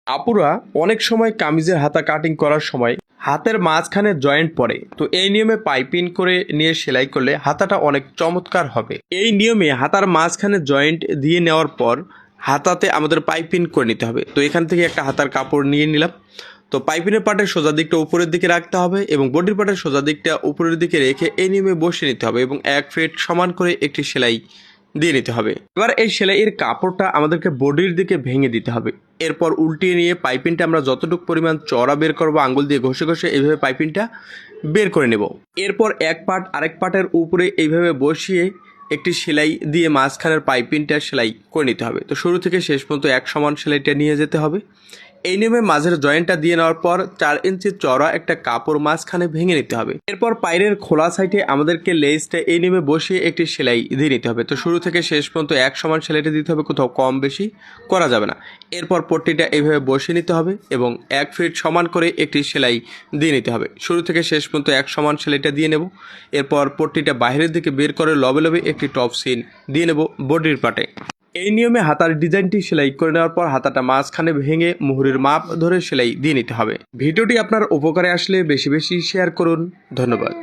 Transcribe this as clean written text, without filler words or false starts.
আপুরা অনেক সময় কামিজের হাতা কাটিং করার সময় হাতের মাঝখানে জয়েন্ট পড়ে, তো এই নিয়মে পাইপিং করে নিয়ে সেলাই করলে হাতাটা অনেক চমৎকার হবে। এই নিয়মে হাতার মাঝখানে জয়েন্ট দিয়ে নেওয়ার পর হাতাতে আমাদের পাইপিং করে নিতে হবে। তো এখান থেকে একটা হাতার কাপড় নিয়ে নিলাম। তো পাইপিনের পাটের সোজা দিকটা উপরের দিকে রাখতে হবে এবং বডির পাটের সোজা দিকটা উপরের দিকে রেখে এই নিয়মে বসিয়ে নিতে হবে এবং এক ফিট সমান করে একটি সেলাই দিয়ে নিতে হবে। এবার এই সেলাইয়ের কাপড়টা আমাদেরকে বডির দিকে ভেঙে দিতে হবে। এরপর উল্টিয়ে নিয়ে পাইপিংটা আমরা যতটুকু পরিমাণ চড়া বের করবো আঙ্গুল দিয়ে ঘষে ঘষে এইভাবে পাইপিংটা বের করে নেব। এরপর এক পার্ট আরেক পার্টের উপরে এইভাবে বসিয়ে একটি সেলাই দিয়ে মাঝখানের পাইপিংটা সেলাই করে নিতে হবে। তো শুরু থেকে শেষ পর্যন্ত এক সমান সেলাইটা নিয়ে যেতে হবে। এই নিয়মে মাঝের জয়েন্টটা দিয়ে নেওয়ার পর 4 ইঞ্চি চড়া একটা কাপড় মাঝখানে ভেঙে নিতে হবে। এরপর পায়ের খোলা সাইডে আমাদেরকে লেসটা এই নিয়মে বসিয়ে একটি সেলাই দিয়ে নিতে হবে। তো শুরু থেকে শেষ পর্যন্ত এক সমান সেলাইটা দিতে হবে, কোথাও কম বেশি করা যাবে না। এরপর পট্টিটা এইভাবে বসিয়ে নিতে হবে এবং 1 ফিট সমান করে একটি সেলাই দিয়ে নিতে হবে। শুরু থেকে শেষ পর্যন্ত এক সমান সেলাইটা দিয়ে নেব। এরপর পট্টিটা বাইরের দিকে বের করে লবে লবে একটি টপ সিন দিয়ে নেব বডির পাটে। এই নিয়মে হাতার ডিজাইনটি সেলাই করে নেওয়ার পর হাতাটা মাঝখানে ভেঙে মুহুরির মাপ ধরে সেলাই দিয়ে নিতে হবে। ভিডিওটি আপনার উপকারে আসলে বেশি বেশি শেয়ার করুন। ধন্যবাদ।